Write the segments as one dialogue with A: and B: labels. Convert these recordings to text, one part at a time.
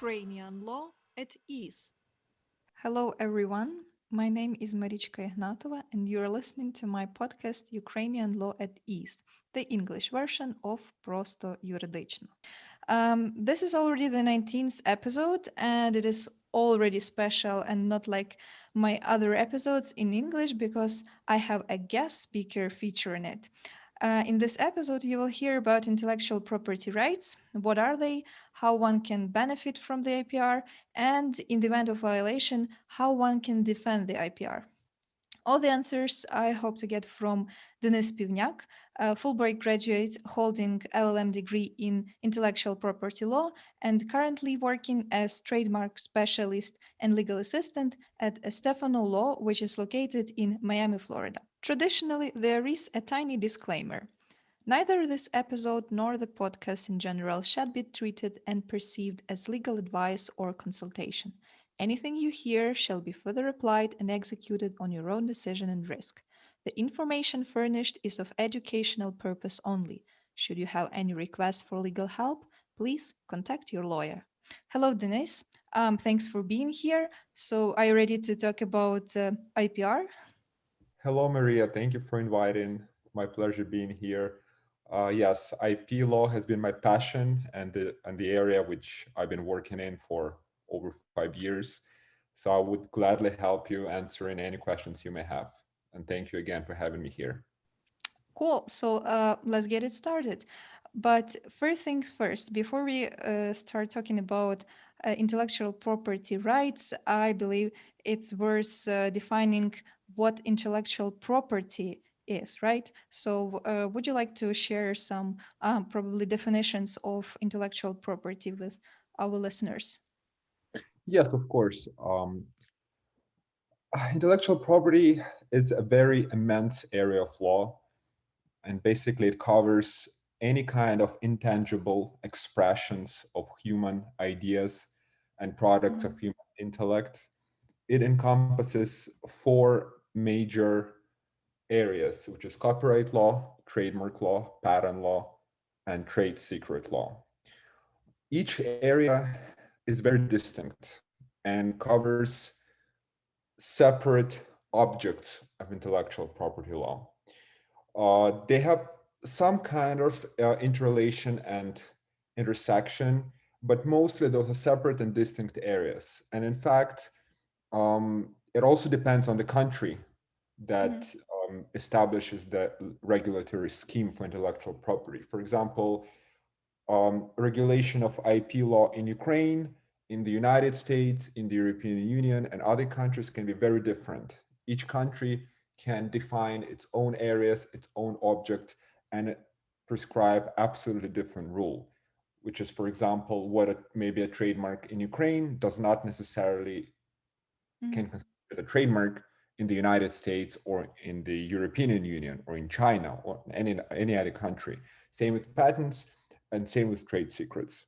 A: Ukrainian Law at Ease.
B: Hello, everyone. My name is Marichka Ignatova, and you're listening to my podcast Ukrainian Law at Ease, the English version of Prosto Юридично. This is already the 19th episode, and it is already special and not like my other episodes in English because I have a guest speaker featuring it. In this episode, you will hear about intellectual property rights. What are they? How one can benefit from the IPR? And in the event of violation, how one can defend the IPR. All the answers I hope to get from Denys Pivniak, a Fulbright graduate holding LLM degree in intellectual property law and currently working as trademark specialist and legal assistant at Estefano Law, which is located in Miami, Florida. Traditionally, there is a tiny disclaimer. Neither this episode nor the podcast in general should be treated and perceived as legal advice or consultation. Anything you hear shall be further applied and executed on your own decision and risk. The information furnished is of educational purpose only. Should you have any requests for legal help, please contact your lawyer. Hello, Denise. Thanks for being here. So, are you ready to talk about IPR?
C: Hello, Maria. Thank you for inviting. My pleasure being here. Yes, IP law has been my passion and the area which I've been working in for over 5 years. So I would gladly help you answering any questions you may have. And thank you again for having me here.
B: Cool. So let's get it started. But first things first, before we start talking about intellectual property rights, I believe it's worth defining what intellectual property is, right? So would you like to share some probably definitions of intellectual property with our listeners?
C: Yes, of course. Intellectual property is a very immense area of law, and basically it covers any kind of intangible expressions of human ideas and products of
B: Mhm.
C: human intellect. It encompasses four major areas, which is copyright law, trademark law, patent law, and trade secret law. Each area is very distinct and covers separate objects of intellectual property law. They have some kind of interrelation and intersection, but mostly those are separate and distinct areas. And in fact, it also depends on the country
B: Mhm.
C: that establishes the regulatory scheme for intellectual property. For example, regulation of IP law in Ukraine, in the United States, in the European Union, and other countries can be very different. Each country can define its own areas, its own object, and prescribe absolutely different rule, which is, for example, what maybe a trademark in Ukraine does not necessarily can
B: Mhm.
C: consider a trademark in the United States or in the European Union or in China or any other country. Same with patents and same with trade secrets.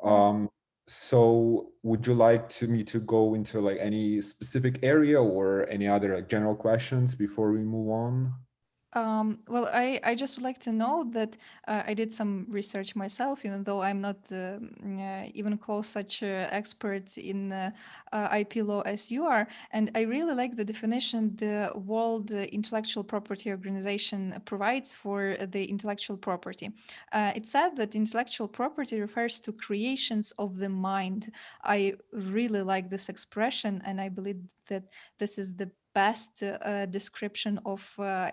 B: Mhm.
C: Um, so would you like me to go into like any specific area or any other like general questions before we move on?
B: Well, I just would like to know that I did some research myself, even though I'm not even close such expert in IP law as you are. And I really like the definition the World Intellectual Property Organization provides for the intellectual property. It said that intellectual property refers to creations of the mind. I really like this expression, and I believe that this is the best description of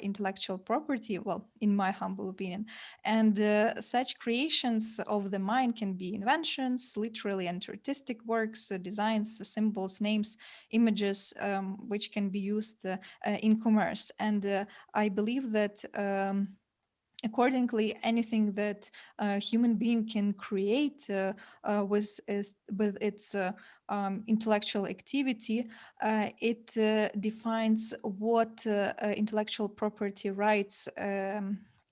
B: intellectual property, well, in my humble opinion. And such creations of the mind can be inventions, literally and artistic works, designs, symbols, names, images, which can be used in commerce. And I believe that. Accordingly, anything that a human being can create with its intellectual activity, it defines what intellectual property rights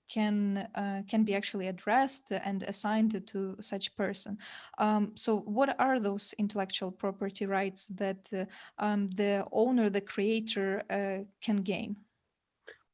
B: can be actually addressed and assigned to such person. So, what are those intellectual property rights that the owner, the creator, can gain?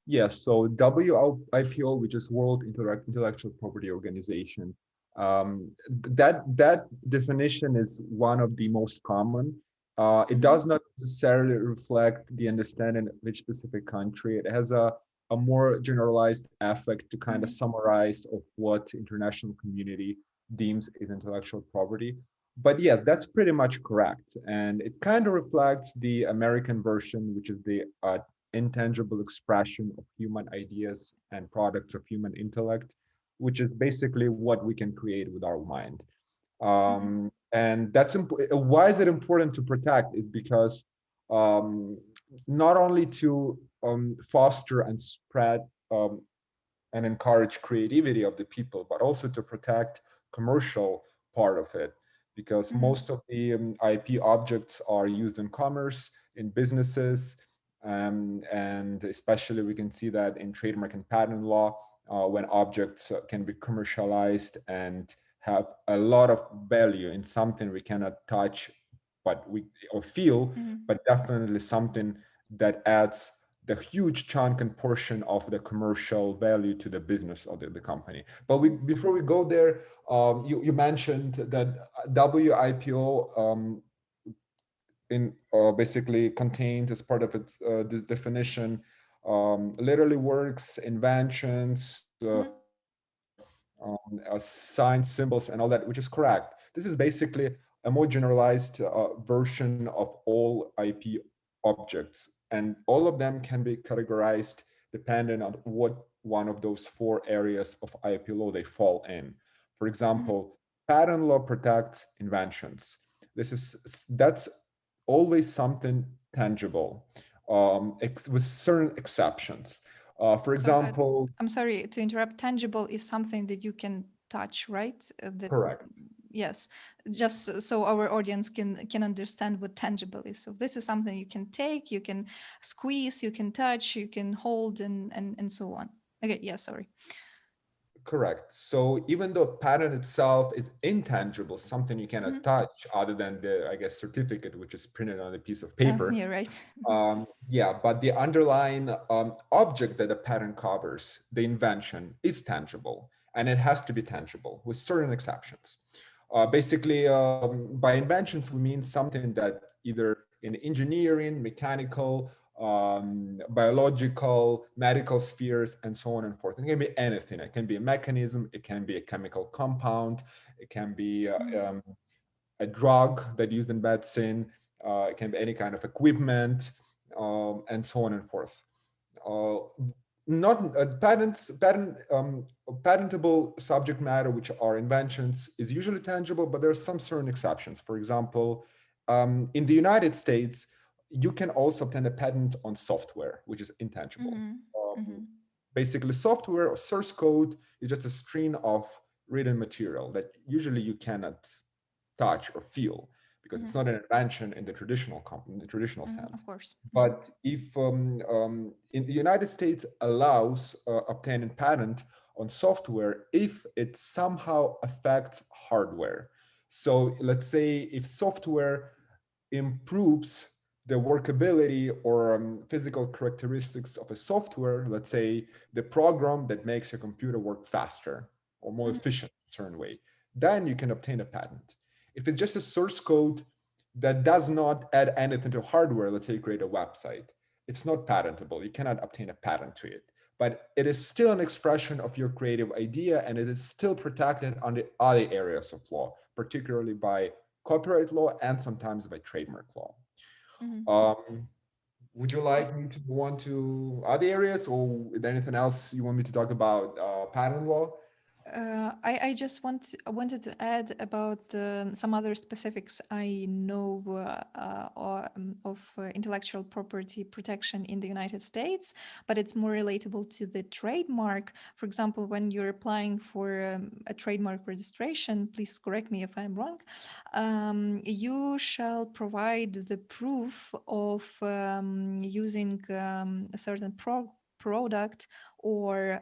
C: Yes, so WIPO, which is World Intellectual Property Organization, That definition is one of the most common. It
B: Mhm.
C: does not necessarily reflect the understanding of each specific country. It has a more generalized effect to kind of
B: Mhm.
C: summarize of what international community deems is intellectual property. But yes, that's pretty much correct. And it kind of reflects the American version, which is the intangible expression of human ideas and products of human intellect, which is basically what we can create with our mind.
B: Mhm.
C: And why is it important to protect is because um, not only to foster and spread um, and encourage creativity of the people, but also to protect commercial part of it, because
B: Mhm.
C: most of the IP objects are used in commerce, in businesses, and especially we can see that in trademark and patent law when objects can be commercialized and have a lot of value in something we cannot touch, but we or feel,
B: Mhm.
C: but definitely something that adds the huge chunk and portion of the commercial value to the business of the company. But before we go there, you mentioned that WIPO in basically contained as part of its definition literally works, inventions,
B: Mhm.
C: signs, symbols, and all that, which is correct. This is basically a more generalized version of all IP objects, and all of them can be categorized depending on what one of those four areas of IP law they fall in. For
B: Mhm.
C: example, patent law protects inventions. That's always something tangible, with certain exceptions. For
B: So
C: example,
B: I'm sorry to interrupt. Tangible is something that you can touch, right? That
C: correct.
B: yes, just so our audience can understand what tangible is. So this is something you can take, you can squeeze, you can touch, you can hold, and so on. Okay. Yeah. Sorry.
C: Correct. So even though patent itself is intangible, something you cannot
B: Mhm.
C: touch other than the, I guess, certificate, which is printed on a piece of paper.
B: Yeah. Right.
C: Yeah, but the underlying object that the patent covers, the invention, is tangible, and it has to be tangible with certain exceptions. Basically, by inventions, we mean something that either in engineering, mechanical, biological, medical spheres, and so on and forth. It can be anything. It can be a mechanism, it can be a chemical compound, it can be
B: Mhm.
C: a drug that used in medicine, it can be any kind of equipment, and so on and forth. Uh, not patentable subject matter, which are inventions, is usually tangible, but there are some certain exceptions. For example, in the United States, you can also obtain a patent on software, which is intangible.
B: Mhm.
C: Um,
B: Mhm.
C: Basically, software or source code is just a string of written material that usually you cannot touch or feel because it's
B: Mhm.
C: not an invention in the in the traditional
B: Mhm. Of
C: sense.
B: course. Mhm.
C: But if in the United States allows obtaining patent on software if it somehow affects hardware. So let's say if software improves the workability or physical characteristics of a software, let's say the program that makes your computer work faster or more
B: Mhm.
C: efficient in a certain way, then you can obtain a patent. If it's just a source code that does not add anything to hardware, let's say you create a website, it's not patentable. You cannot obtain a patent to it. But it is still an expression of your creative idea and it is still protected under other areas of law, particularly by copyright law and sometimes by trademark law.
B: Mhm.
C: Um, would you like me to go on to other areas or is there anything else you want me to talk about patent law?
B: I just wanted to add about some other specifics I know of intellectual property protection in the United States, but it's more relatable to the trademark. For example, when you're applying for a trademark registration, please correct me if I'm wrong, you shall provide the proof of using a certain product or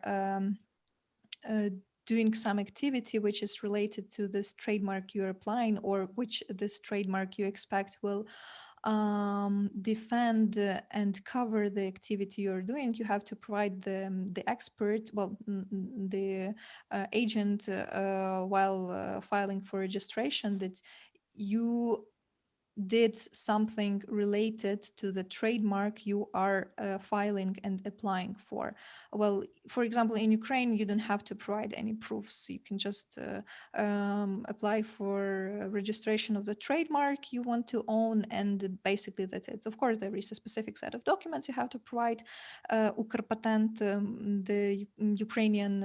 B: uh, doing some activity which is related to this trademark you're applying or which this trademark you expect will defend and cover the activity you're doing, you have to provide the expert, well, the agent, while filing for registration, that you did something related to the trademark you are filing and applying for. Well, for example, in Ukraine, you don't have to provide any proofs. You can just apply for registration of the trademark you want to own, and basically that's it. Of course, there is a specific set of documents you have to provide. Ukrpatent, the Ukrainian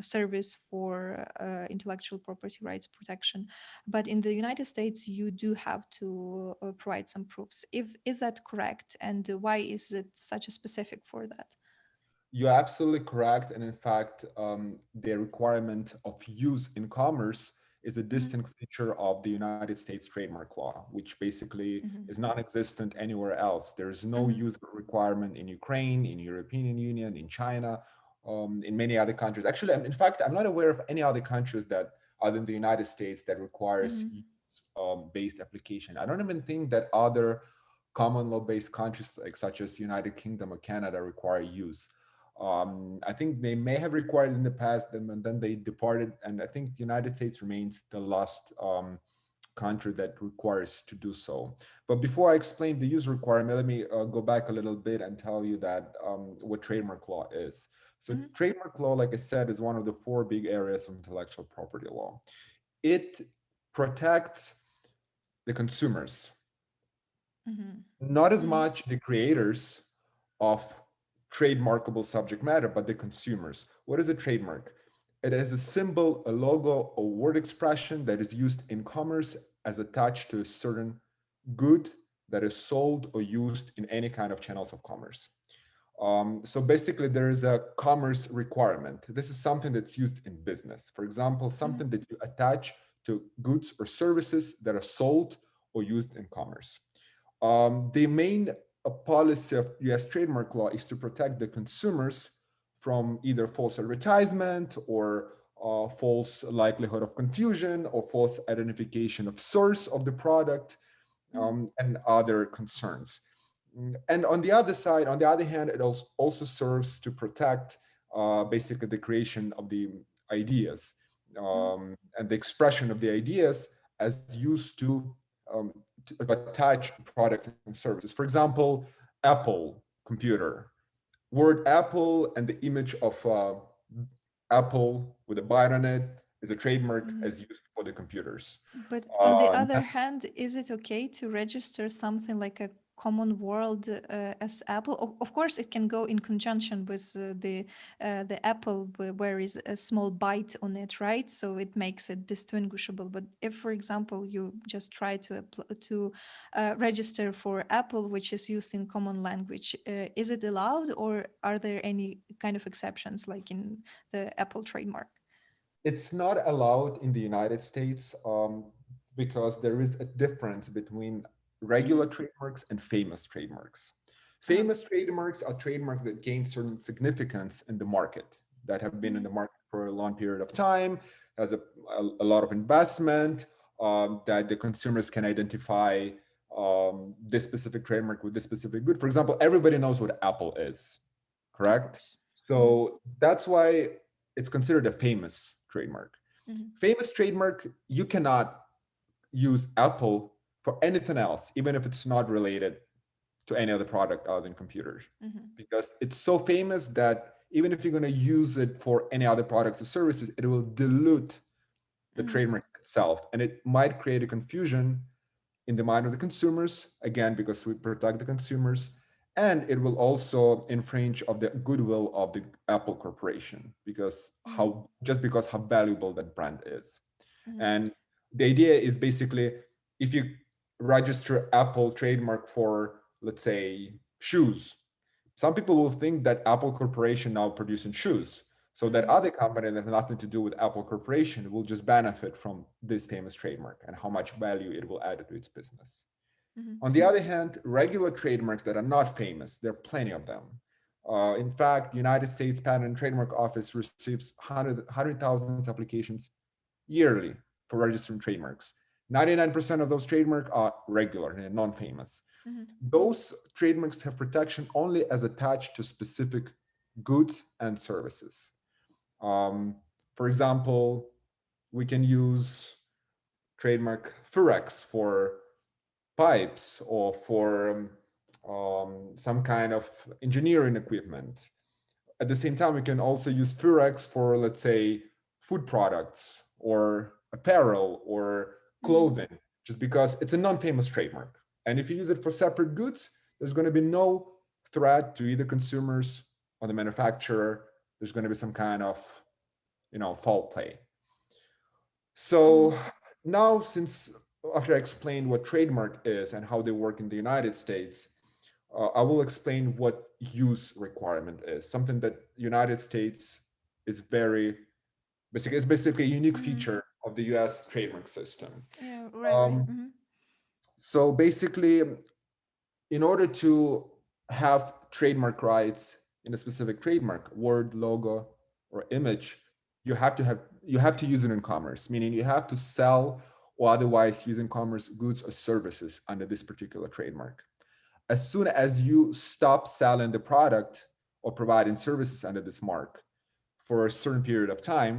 B: service for intellectual property rights protection, but in the United States, you do have to provide some proofs. If is that correct, and why is it such a specific for that?
C: You're absolutely correct. And in fact, the requirement of use in commerce is a
B: Mm-hmm,
C: distinct feature of the United States trademark law, which basically
B: mm-hmm,
C: is non-existent anywhere else. There is no
B: mm-hmm,
C: use requirement in Ukraine, in European Union, in China, in many other countries. Actually, in fact, I'm not aware of any other countries that, other than the United States, that requires
B: mm-hmm,
C: use-based application. I don't even think that other common law-based countries, like such as United Kingdom or Canada, require use. I think they may have required in the past, and then they departed. And I think the United States remains the last country that requires to do so. But before I explain the use requirement, let me go back a little bit and tell you that what trademark law is. So
B: mm-hmm,
C: trademark law, like I said, is one of the four big areas of intellectual property law. It protects the consumers,
B: mm-hmm,
C: not as
B: mm-hmm,
C: much the creators of trademarkable subject matter, but the consumers. What is a trademark? It is a symbol, a logo, a word expression that is used in commerce as attached to a certain good that is sold or used in any kind of channels of commerce. So basically, there is a commerce requirement. This is something that's used in business. For example,
B: mm-hmm,
C: something that you attach to goods or services that are sold or used in commerce. The main policy of US trademark law is to protect the consumers from either false advertisement or false likelihood of confusion or false identification of source of the product,
B: mm-hmm,
C: and other concerns. And on the other side, on the other hand, it also serves to protect basically the creation of the ideas, and the expression of the ideas as used to attach to products and services. For example, Apple computer, word Apple and the image of Apple with a bite on it is a trademark
B: mm-hmm.
C: as used for the computers.
B: But on the
C: Um,
B: other hand, is it okay to register something like a common world as Apple? Of course, it can go in conjunction with the Apple, where is a small byte on it, right? So it makes it distinguishable. But if, for example, you just try to register for Apple, which is used in common language, is it allowed, or are there any kind of exceptions, like in the Apple trademark?
C: it's not allowed in the United States, because there is a difference between
B: Mm-hmm.
C: regular trademarks and famous trademarks.
B: Uh-huh.
C: Famous trademarks are trademarks that gain certain significance in the market, that have been in
B: Mm-hmm.
C: the market for a long period of time, has a lot of investment, that the consumers can identify this specific trademark with this specific good. For example, everybody knows what Apple is,
B: Of
C: correct?
B: course. Mm-hmm.
C: So that's why it's considered a famous trademark.
B: Mm-hmm.
C: Famous trademark, you cannot use Apple for anything else, even if it's not related to any other product other than computers,
B: Mm-hmm.
C: because it's so famous that even if you're going to use it for any other products or services, it will dilute the
B: Mm-hmm.
C: trademark itself, and it might create a confusion in the mind of the consumers, again because we protect the consumers, and it will also infringe of the goodwill of the Apple corporation, because
B: Mm-hmm.
C: how valuable that brand is.
B: Mm-hmm.
C: And the idea is basically, if you register Apple trademark for, let's say, shoes, some people will think that Apple Corporation now producing shoes. So that
B: Mm-hmm.
C: other company that has nothing to do with Apple Corporation will just benefit from this famous trademark and how much value it will add to its business.
B: Mm-hmm.
C: On the other hand, regular trademarks that are not famous, there are plenty of them. In fact, the United States Patent and Trademark Office receives 100,000 applications yearly for registering trademarks. 99% of those trademarks are regular and non-famous.
B: Mhm.
C: Those trademarks have protection only as attached to specific goods and services. Um, for example, we can use trademark Furex for pipes or for some kind of engineering equipment. At the same time, we can also use Furex for, let's say, food products or apparel or
B: Mhm.
C: clothing, just because it's a non-famous trademark. And if you use it for separate goods, there's going to be no threat to either consumers or the manufacturer. There's going to be some kind of, foul play. So
B: Mhm.
C: now, since after I explained what trademark is and how they work in the United States, I will explain what use requirement is. Something that United States is very basically, it's basically a unique
B: Mhm.
C: feature of the U.S. trademark system.
B: Yeah, right, right.
C: Um, so basically, in order to have trademark rights in a specific trademark, word, logo, or image, you have to use it in commerce, meaning you have to sell or otherwise use in commerce goods or services under this particular trademark. As soon as you stop selling the product or providing services under this mark for a certain period of time,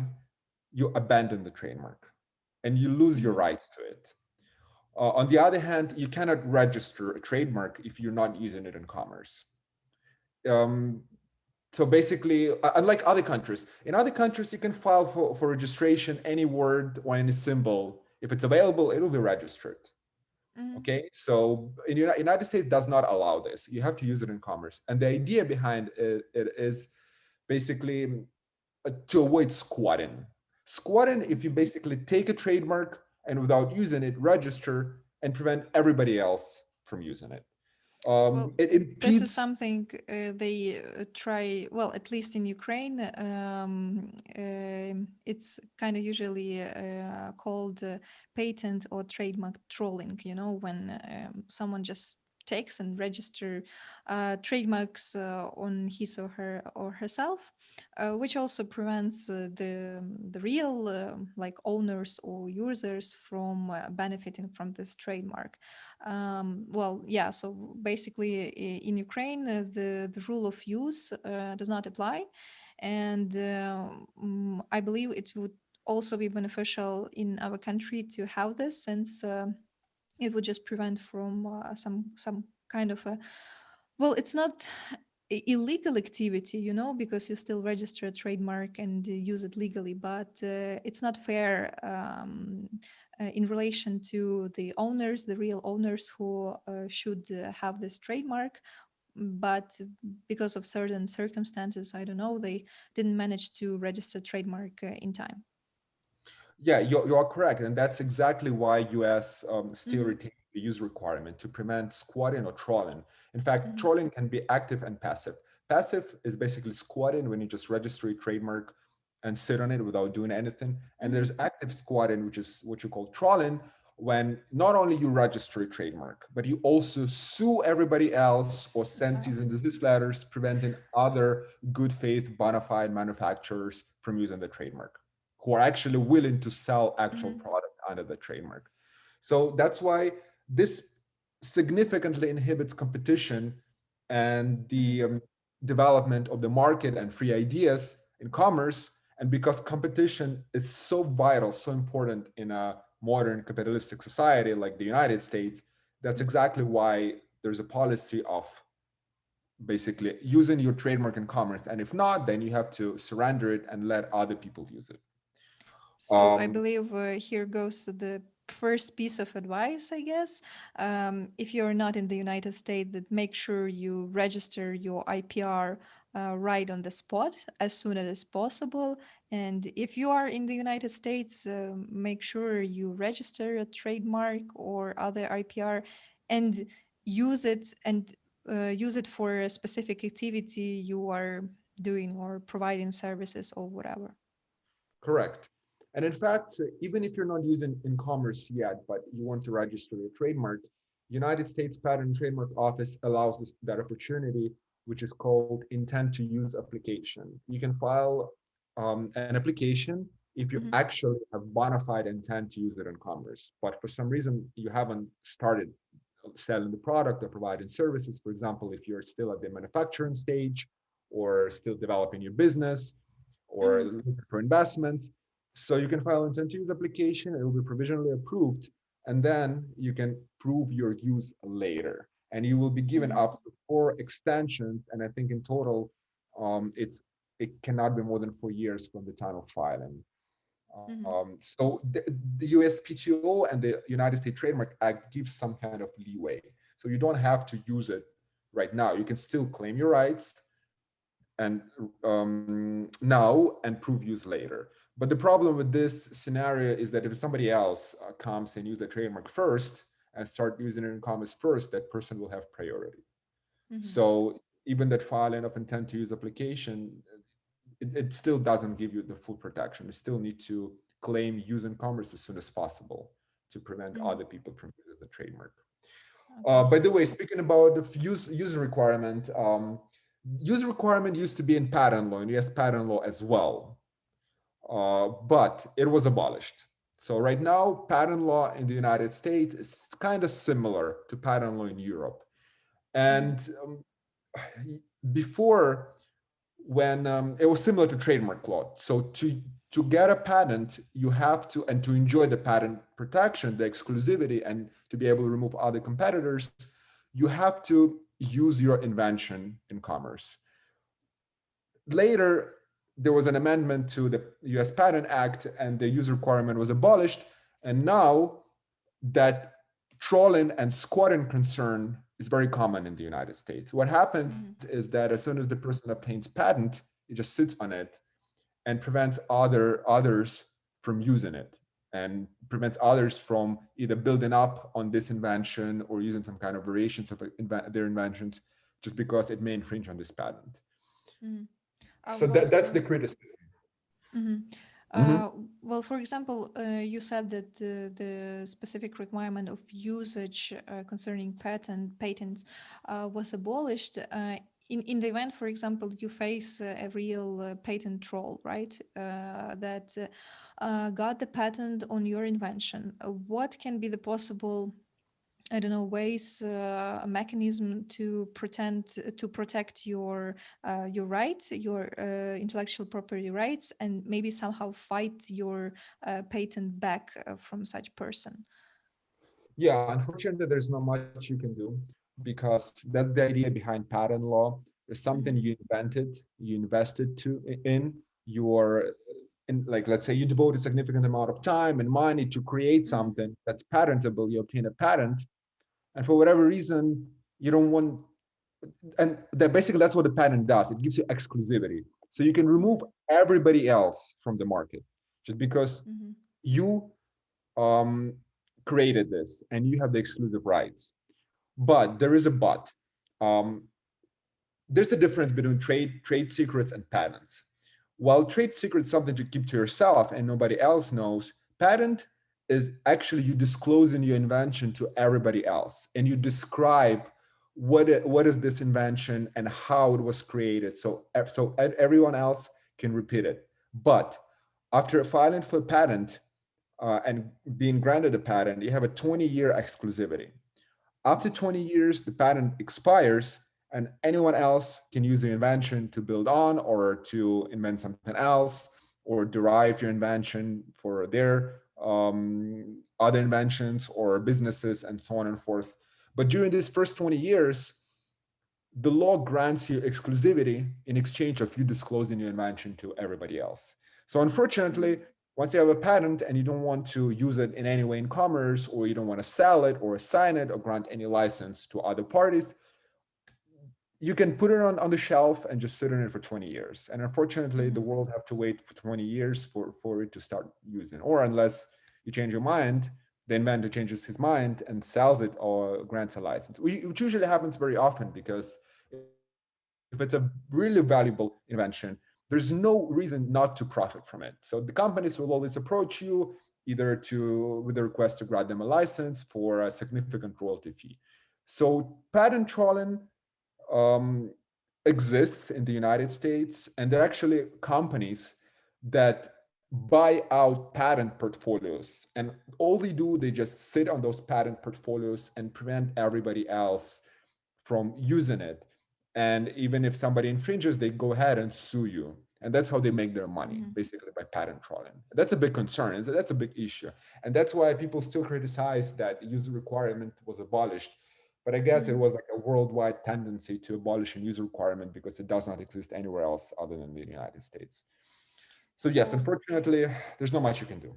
C: you abandon the trademark and you lose your
B: Mhm.
C: rights to it. On the other hand, you cannot register a trademark if you're not using it in commerce. Um, so basically, unlike other countries, in other countries, you can file for registration any word or any symbol. If it's available, it will be registered.
B: Mhm.
C: Okay, so in the United States does not allow this. You have to use it in commerce, and the idea behind it is basically to avoid squatting. Squatting, if you
B: Mhm.
C: basically take a trademark and without using it, register and prevent everybody else from using it.
B: Well,
C: It
B: this is
C: impedes.
B: something they try, well, at least in Ukraine, it's kind of usually called patent or trademark trolling, when someone just takes and register trademarks on his or herself, which also prevents the real like owners or users from benefiting from this trademark. Well, yeah, so basically in Ukraine, the rule of use does not apply. And I believe it would also be beneficial in our country to have this, since it would just prevent from some kind of a, well, it's not illegal activity, because you still register a trademark and use it legally, but it's not fair in relation to the owners, the real owners who should have this trademark. But because of certain circumstances, I don't know, they didn't manage to register trademark in time.
C: Yeah, you're correct, and that's exactly why US still
B: Hmm.
C: retains the use requirement to prevent squatting or trolling. In fact,
B: Hmm.
C: trolling can be active and passive. Passive is basically squatting when you just register a trademark and sit on it without doing anything. And
B: Hmm.
C: there's active squatting, which is what you call trolling, when not only you register a trademark, but you also sue everybody else or send
B: Yeah.
C: cease and desist letters preventing other good faith bona fide manufacturers from using the trademark who are actually willing to sell actual
B: Hmm.
C: product under the trademark. So that's why this significantly inhibits competition and
B: Hmm.
C: the development of the market and free ideas in commerce. And because competition is so vital, so important in a modern capitalistic society like the United States, that's exactly why there's a policy of basically using your trademark in commerce. And if not, then you have to surrender it and let other people use it.
B: So I
C: Um,
B: believe here goes the first piece of advice, I guess. If you're not in the United States, that make sure you register your IPR right on the spot as soon as possible. And if you are in the United States, make sure you register a trademark or other IPR and use it and use it for a specific activity you are doing or providing services or whatever.
C: Correct. And in fact, even if you're not using in commerce yet, but you want to register your trademark, United States Patent and Trademark Office allows that opportunity, which is called intent to use application. You can file an application if you
B: Mhm.
C: actually have bona fide intent to use it in commerce. But for some reason, you haven't started selling the product or providing services. For example, if you're still at the manufacturing stage or still developing your business or
B: Mhm.
C: looking for investments. So you can file an intent to use application, it will be provisionally approved, and then you can prove your use later. And you will be given
B: Mhm.
C: up to 4 extensions. And I think in total, it cannot be more than 4 years from the time of filing.
B: Mhm.
C: So the USPTO and the United States Trademark Act gives some kind of leeway. So you don't have to use it right now. You can still claim your rights and now and prove use later. But the problem with this scenario is that if somebody else comes and use the trademark first and start using it in commerce first, that person will have priority.
B: Mhm.
C: So even that filing of intent to use application, it still doesn't give you the full protection. You still need to claim use in commerce as soon as possible to prevent
B: Mhm.
C: other people from using the trademark.
B: Okay.
C: By the way, speaking about the use requirement, use requirement used to be in patent law and US patent law as well, but it was abolished. So right now, patent law in the United States is kind of similar to patent law in Europe.
B: Mhm.
C: And before, when it was similar to trademark law. So to get a patent, you have to, and to enjoy the patent protection, the exclusivity, and to be able to remove other competitors, you have to use your invention in commerce. Later, there was an amendment to the US Patent Act, and the use requirement was abolished. And now that trolling and squatting concern is very common in the United States. What happens
B: Mhm.
C: is that as soon as the person obtains patent, it just sits on it and prevents others from using it and prevents others from either building up on this invention or using some kind of variations of their inventions just because it may infringe on this patent.
B: Mhm.
C: So
B: Well,
C: that's the criticism.
B: mhm.
C: Mhm.
B: Well, for example, you said that the specific requirement of usage concerning patents was abolished. In the event, for example, you face a real patent troll, right? That got the patent on your invention. What can be the possible, I don't know, ways, a mechanism to pretend to protect your rights, your intellectual property rights, and maybe somehow fight your patent back from such person?
C: Yeah, unfortunately, there's not much you can do because that's the idea behind patent law. It's something
B: Mm-hmm.
C: you invented, you invested in, your in, like let's say you devote a significant amount of time and money to create
B: Mm-hmm.
C: something that's patentable, you obtain a patent, and for whatever reason, you don't want, and that basically that's what the patent does. It gives you exclusivity. So you can remove
B: Mm-hmm.
C: everybody else from the market just because
B: Mm-hmm.
C: you um, created this and you have the exclusive rights. But there is a but. Um, there's a difference between trade secrets and patents. While trade secret is something to keep to yourself and nobody else knows, patent is actually you disclosing your invention to everybody else and you describe what is this invention and how it was created so everyone else can repeat it. But after filing for a patent and being granted a patent, you have a 20-year exclusivity. After 20 years, the patent expires, and anyone else can use the invention to build on or to invent something else or derive your invention for their other inventions or businesses and so on and forth. But during these first 20 years, the law grants you exclusivity in exchange of you disclosing your invention to everybody else. So unfortunately, once you have a patent and you don't want to use it in any way in commerce, or you don't want to sell it or assign it or grant any license to other parties, you can put it on the shelf and just sit on it for 20 years. And unfortunately, the
B: Mm-hmm.
C: world have to wait for 20 years for it to start using. Or unless you change your mind, the inventor changes his mind and sells it or grants a license, which usually happens very often because if it's a really valuable invention, there's no reason not to profit from it. So the companies will always approach you either to with a request to grant them a license for a significant royalty fee. So patent trolling um, exists in the United States, and there are actually companies that buy out patent portfolios. And all they do, they just sit on those patent portfolios and prevent everybody else from using it. And even if somebody infringes, they go ahead and sue you. And that's how they make their money,
B: Mhm.
C: basically by patent trolling. That's a big concern. That's a big issue. And that's why people still criticize that user requirement was abolished. But I guess it
B: Mhm.
C: was like a worldwide tendency to abolish a user requirement because it does not exist anywhere else other than the United States. So yes,
B: So,
C: unfortunately, there's not much you can do.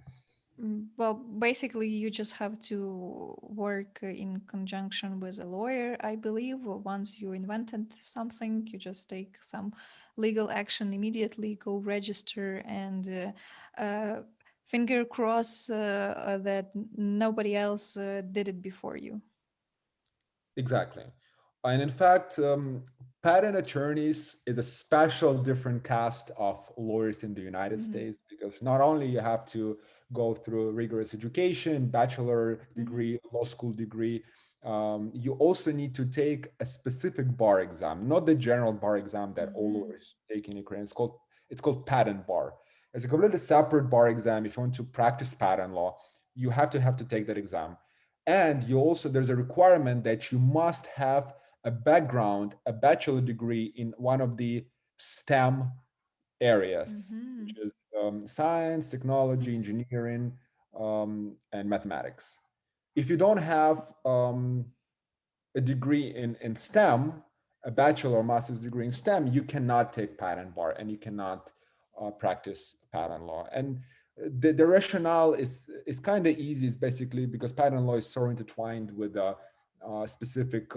B: well, basically, you just have to work in conjunction with a lawyer, I believe. Once you invented something, you just take some legal action immediately, go register, and finger cross that nobody else did it before you.
C: Exactly. And in fact, patent attorneys is a special different cast of lawyers in the United
B: Hmm.
C: States because not only you have to go through rigorous education, bachelor
B: Hmm.
C: degree, law school degree, you also need to take a specific bar exam, not the general bar exam that all
B: Hmm.
C: lawyers take in Ukraine. It's called patent bar. It's a completely separate bar exam. If you want to practice patent law, you have to take that exam. And you also, there's a requirement that you must have a background, a bachelor degree in one of the STEM areas, which
B: Hmm.
C: is science, technology, engineering, and mathematics. If you don't have a degree in STEM, a bachelor or master's degree in STEM, you cannot take patent bar and you cannot practice patent law. And the rationale is kind of easy. It's basically because patent law is so intertwined with specific,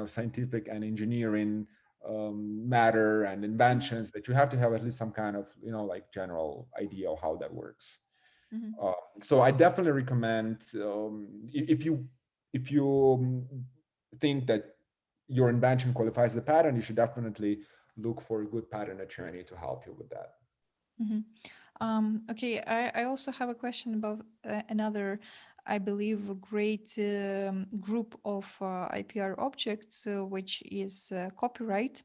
C: scientific and engineering matter and inventions that you have to have at least some kind of, like general idea of how that works.
B: Hmm.
C: So I definitely recommend if you think that your invention qualifies as a patent, you should definitely look for a good patent attorney to help you with that.
B: Hmm. Okay, I also have a question about another, I believe, a great group of IPR objects, which is copyright.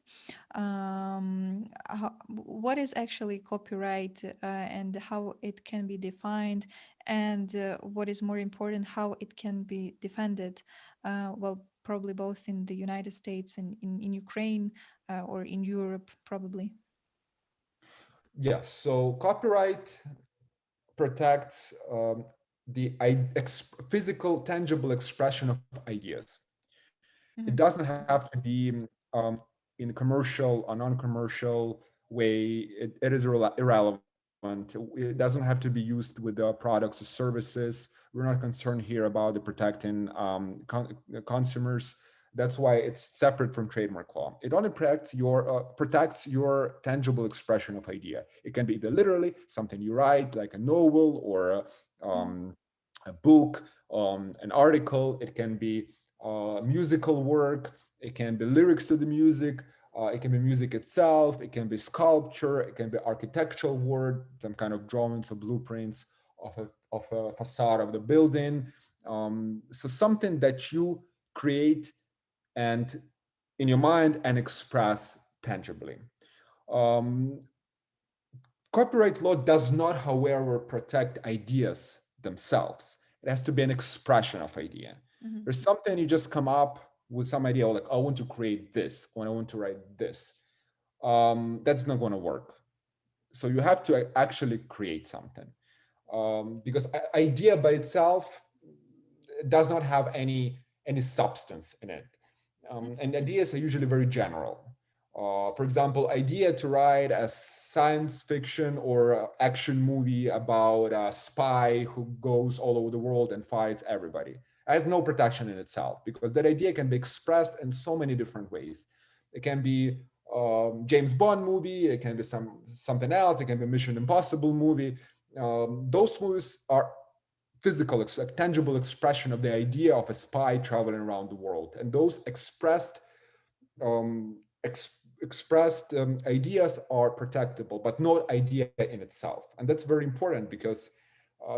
B: What is actually copyright and how it can be defined, and what is more important, how it can be defended? Well, probably both in the United States and in Ukraine or in Europe, probably.
C: Yes, so copyright protects physical, tangible expression of ideas. It
B: Hmm.
C: doesn't have to be in commercial or non-commercial way. It is irrelevant. It doesn't have to be used with products or services. We're not concerned here about the protecting consumers. That's why it's separate from trademark law. It only protects your tangible expression of idea. It can be either literally something you write, like a novel or a book, an article. It can be musical work. It can be lyrics to the music. It can be music itself. It can be sculpture. It can be architectural work, some kind of drawings or blueprints of a facade of the building. So something that you create and in your mind and express tangibly. Um, Copyright law does not, however, protect ideas themselves. It has to be an expression of idea.
B: Hmm.
C: There's something you just come up with some idea, like I want to create this, or I want to write this. That's not going to work. So you have to actually create something, because idea by itself does not have any substance in it, and ideas are usually very general. For example, idea to write a science fiction or action movie about a spy who goes all over the world and fights everybody has no protection in itself because that idea can be expressed in so many different ways. It can be James Bond movie. It can be something else. It can be Mission Impossible movie. Those movies are physical, like tangible expression of the idea of a spy traveling around the world, and those expressed ideas are protectable, but not idea in itself. And that's very important because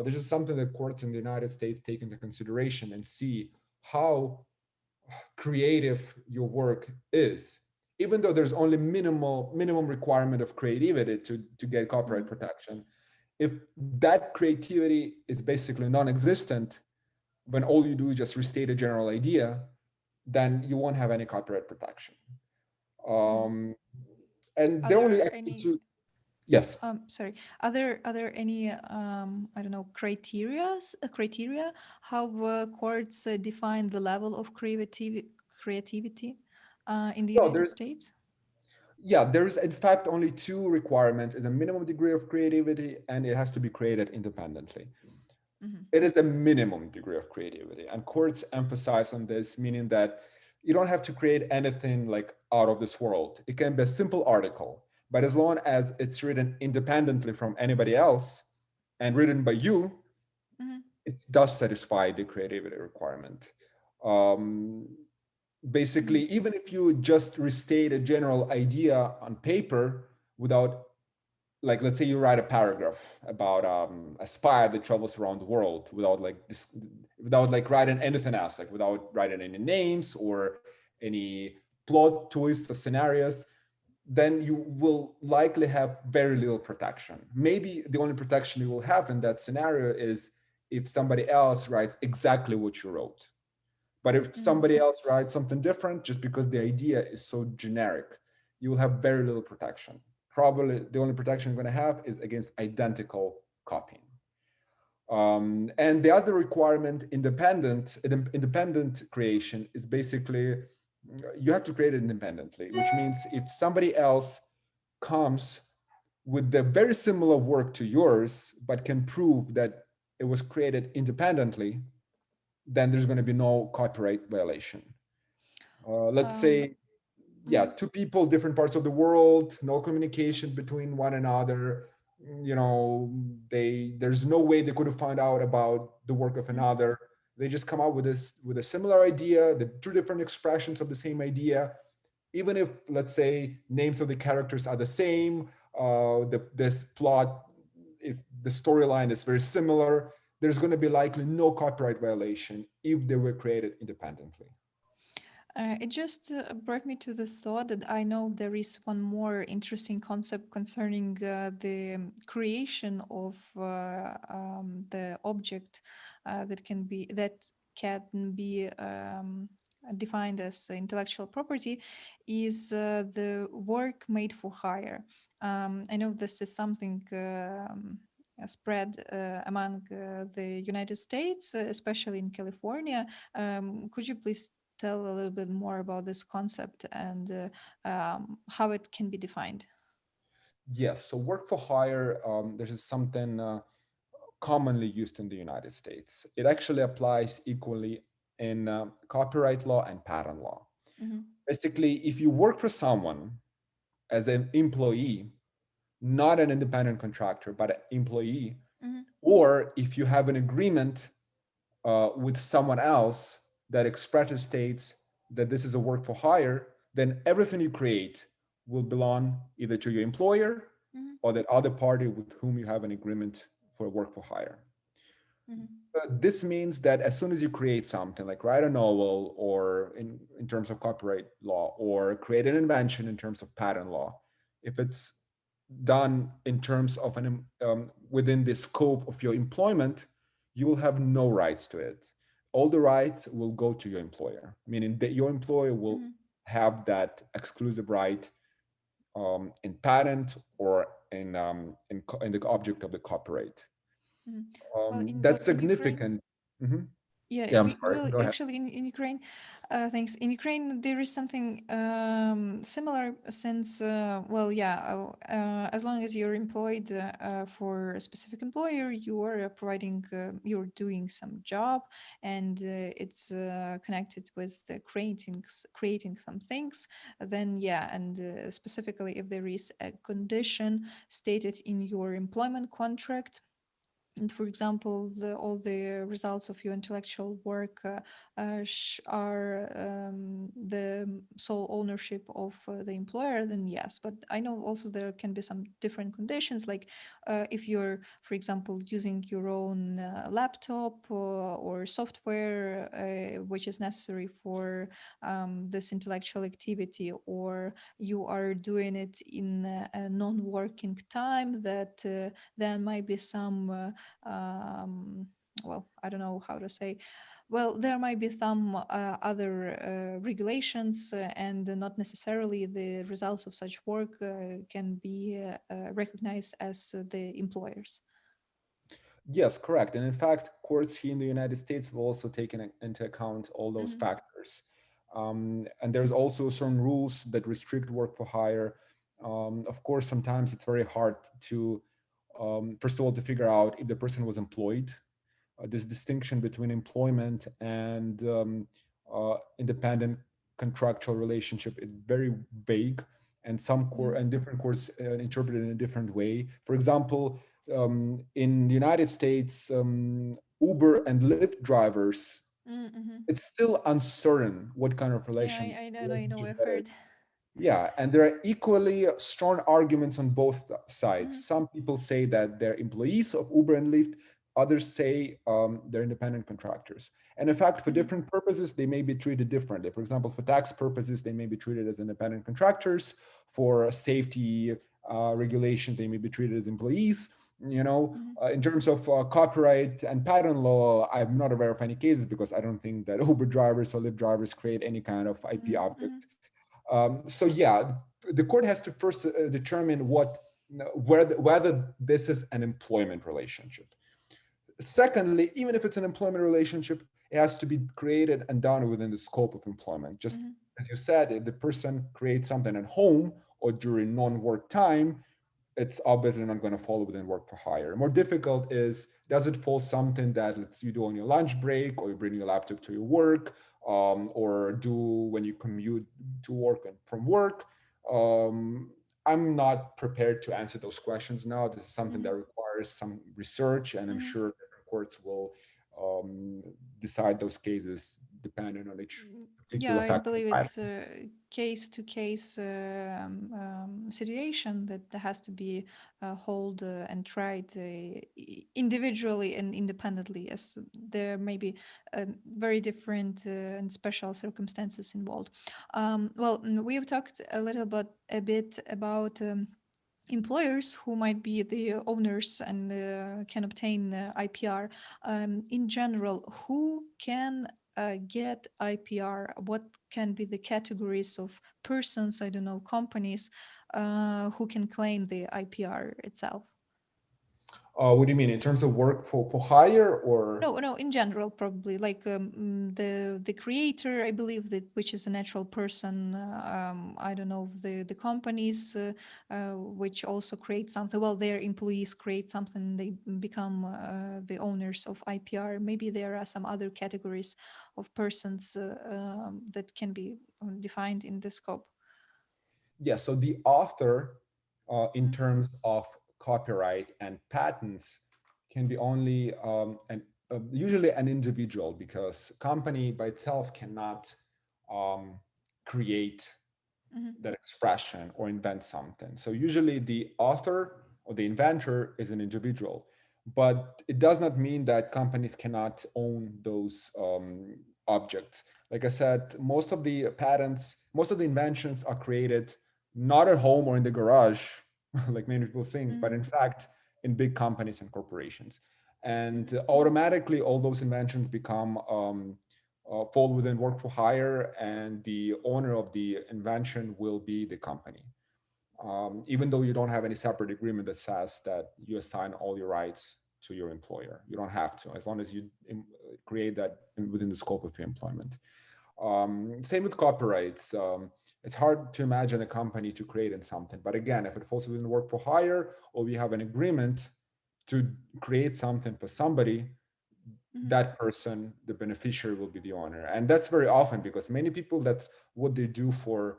C: this is something that courts in the United States take into consideration and see how creative your work is, even though there's only minimum requirement of creativity to get copyright protection. if that creativity is basically non-existent, when all you do is just restate a general idea, then you won't have any copyright protection.
B: Mhm.
C: Um, and
B: Are
C: there are only
B: there
C: actually
B: any
C: two. Yes.
B: sorry, are there any I don't know criteria how courts define the level of creativity in the
C: No,
B: United
C: there's
B: States?
C: yeah, there's in fact only two requirements: is a minimum degree of creativity, and it has to be created independently.
B: Hmm.
C: It is a minimum degree of creativity, and courts emphasize on this, meaning that you don't have to create anything like out of this world. It can be a simple article, but as long as it's written independently from anybody else and written by you,
B: Hmm.
C: it does satisfy the creativity requirement. Um, Basically, even if you just restate a general idea on paper without, like, let's say you write a paragraph about a spy that travels around the world without like this, without like writing anything else, like without writing any names or any plot twists or scenarios, then you will likely have very little protection. Maybe the only protection you will have in that scenario is if somebody else writes exactly what you wrote. But if
B: Hmm.
C: somebody else writes something different, just because the idea is so generic, you will have very little protection. Probably the only protection you're going to have is against identical copying. And the other requirement, independent creation, is basically you have to create it independently, which means if somebody else comes with the very similar work to yours, but can prove that it was created independently, then there's going to be no copyright violation. Let's
B: Um,
C: say, yeah,
B: mhm,
C: two people, different parts of the world, no communication between one another. You know, there's no way they could have found out about the work of
B: mhm,
C: another. They just come up with this with a similar idea, the two different expressions of the same idea. Even if, let's say, names of the characters are the same, this plot is the storyline is very similar. There's going to be likely no copyright violation if they were created independently.
B: It just brought me to this thought that I know there is one more interesting concept concerning the creation of the object that can be defined as intellectual property is the work made for hire. I know this is something. Spread among the United States, especially in California. Could you please tell a little bit more about this concept and how it can be defined?
C: Yes, so work for hire, this is something commonly used in the United States. It actually applies equally in copyright law and patent law.
B: Hmm.
C: Basically, if you work for someone as an employee, not an independent contractor, but an employee,
B: Hmm.
C: or if you have an agreement with someone else that expressly states that this is a work for hire, then everything you create will belong either to your employer
B: Hmm.
C: or that other party with whom you have an agreement for work for hire.
B: Hmm.
C: This means that as soon as you create something like write a novel or in terms of copyright law or create an invention in terms of patent law, if it's done in terms of an within the scope of your employment, you will have no rights to it. All the rights will go to your employer, meaning that your employer will
B: Hmm.
C: have that exclusive right in patent or in the object of the copyright.
B: Hmm. Well,
C: That's
B: in Ukraine,
C: significant. Mhm.
B: yeah,
C: Yeah, I'm sorry. Go ahead.
B: actually, in Ukraine, thanks. In Ukraine, there is something similar since, well, yeah, as long as you're employed for a specific employer, you are providing, you're doing some job, and it's connected with the creating some things. Then, yeah, and specifically if there is a condition stated in your employment contract And for example, all the results of your intellectual work are the sole ownership of the employer, then yes. But I know also there can be some different conditions, like if you're, for example, using your own laptop or software which is necessary for this intellectual activity, or you are doing it in a non-working time, that there might be some well, I don't know how to say. Well, there might be some other regulations, and not necessarily the results of such work can be recognized as the employers.
C: Yes, correct. And in fact, courts here in the United States have also taken into account all those
B: Mhm,
C: factors. And there's also certain rules that restrict work for hire. Of course, sometimes it's very hard to, first of all, to figure out if the person was employed. This distinction between employment and independent contractual relationship is very vague, and
B: mhm,
C: and different courts interpret it in a different way. For example, in the United States, Uber and Lyft drivers,
B: mhm.
C: it's still uncertain what kind of
B: Yeah, I know,
C: relationship
B: I've
C: that is.
B: heard.
C: Yeah, and there are equally strong arguments on both sides.
B: Mhm,
C: Some people say that they're employees of Uber and Lyft. Others say they're independent contractors. And in fact, for
B: mhm,
C: different purposes, they may be treated differently. For example, for tax purposes, they may be treated as independent contractors. For safety regulation, they may be treated as employees.
B: mhm,
C: In terms of copyright and patent law, I'm not aware of any cases because I don't think that Uber drivers or Lyft drivers create any kind of IP
B: mhm, mhm,
C: object. So yeah, the court has to first determine whether this is an employment relationship. Secondly, even if it's an employment relationship, it has to be created and done within the scope of employment. Just
B: mhm,
C: as you said, if the person creates something at home or during non-work time, it's obviously not going to fall within work for hire. More difficult is, does it fall something that lets you do on your lunch break, or you bring your laptop to your work, or do when you commute to work and from work? I'm not prepared to answer those questions now. This is something that
B: mhm,
C: requires some research, and I'm
B: mhm.
C: sure different courts will um, decide those cases depending on each
B: Yeah,
C: particular
B: I
C: factor.
B: believe it's a case to case situation that has to be hold and tried individually and independently, as there may be very different and special circumstances involved. We've talked a bit about. Employers who might be the owners and can obtain IPR. In general, who can get IPR? What can be the categories of persons, I don't know, companies who can claim the IPR itself?
C: What do you mean in terms of work for hire or?
B: No, no, in general, probably like the creator, I believe that, which is a natural person. I don't know, the companies which also create something. Well, their employees create something, they become the owners of IPR. Maybe there are some other categories of persons that can be defined in the scope.
C: Yeah, so the author, in
B: Mhm,
C: terms of copyright and patents, can be only usually an individual, because company by itself cannot um, create
B: mhm,
C: that expression or invent something. So usually the author or the inventor is an individual, but it does not mean that companies cannot own those objects. Like I said, most of the patents, most of the inventions are created not at home or in the garage, like many people think, but
B: mhm,
C: in fact in big companies and corporations. And
B: mhm,
C: automatically, all those inventions become fall within work for hire, and the owner of the invention will be the company. Even though you don't have any separate agreement that says that you assign all your rights to your employer, you don't have to, as long as you create that within the scope of your employment. Same with copyrights. It's hard to imagine a company to create in something, but again, if it falls within work for hire, or we have an agreement to create something for somebody,
B: mhm,
C: that person, the beneficiary, will be the owner. And that's very often because many people, that's what they do for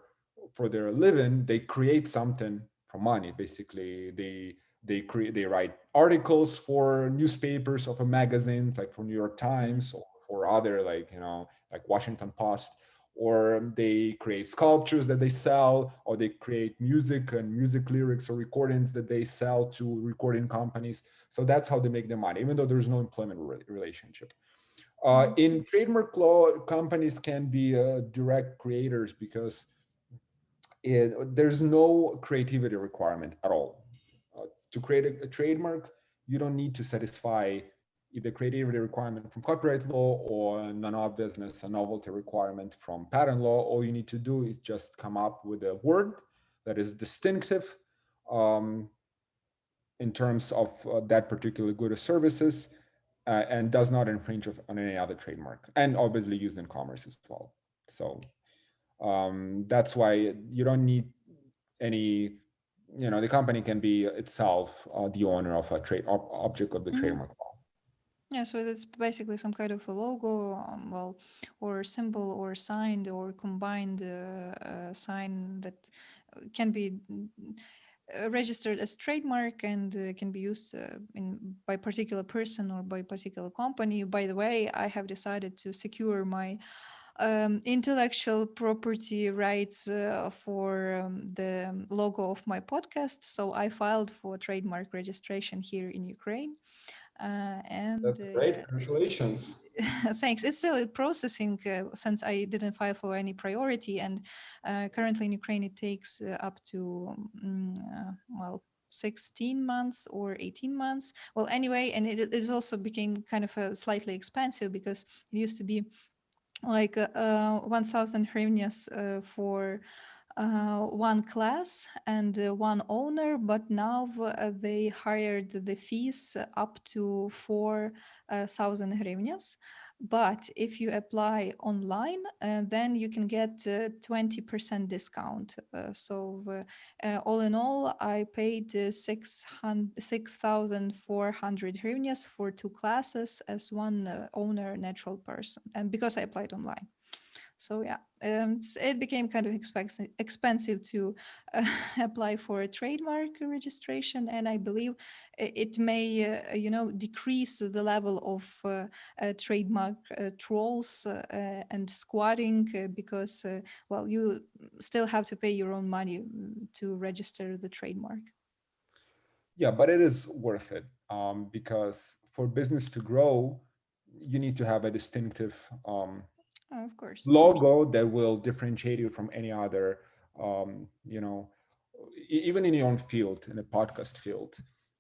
C: their living. They create something for money. Basically, they They write articles for newspapers of a magazines like for New York
B: Mhm.
C: Times or for other like like Washington Post, or they create sculptures that they sell, or they create music and music lyrics or recordings that they sell to recording companies. So that's how they make their money, even though there's no employment relationship.
B: Mhm.
C: In trademark law, companies can be direct creators because there's no creativity requirement at all. To create a trademark, you don't need to satisfy either creativity requirement from copyright law or non-obviousness and novelty requirement from patent law. All you need to do is just come up with a word that is distinctive um, in terms of that particular good or services, and does not infringe on any other trademark, and obviously used in commerce as well. So that's why you don't need any, the company can be itself the owner of a object of the
B: Mhm.
C: trademark law.
B: Yeah, so that's basically some kind of a logo, well, or symbol, or signed, or combined sign that can be registered as trademark and can be used by particular person or by particular company. By the way, I have decided to secure my intellectual property rights for the logo of my podcast. So I filed for trademark registration here in Ukraine. And
C: That's great.
B: yeah,
C: Congratulations.
B: thanks. It's still processing since I didn't file for any priority, and currently in Ukraine it takes up to well 16 months or 18 months. Well, anyway, and it also became kind of slightly expensive because it used to be like 1,000 hryvnias for one class and one owner, but now they hired the fees up to 4,000 hryvnias. But if you apply online, then you can get 20% discount. All in all, I paid 6,400 hryvnias for two classes as one owner natural person, and because I applied online. So yeah, it became kind of expensive to apply for a trademark registration, and I believe it may, decrease the level of trademark trolls and squatting because, well, you still have to pay your own money to register the trademark.
C: Yeah, but it is worth it because for business to grow, you need to have a distinctive
B: Oh, of course, of course.
C: logo that will differentiate you from any other, um, you know, even in your own field, in a podcast field,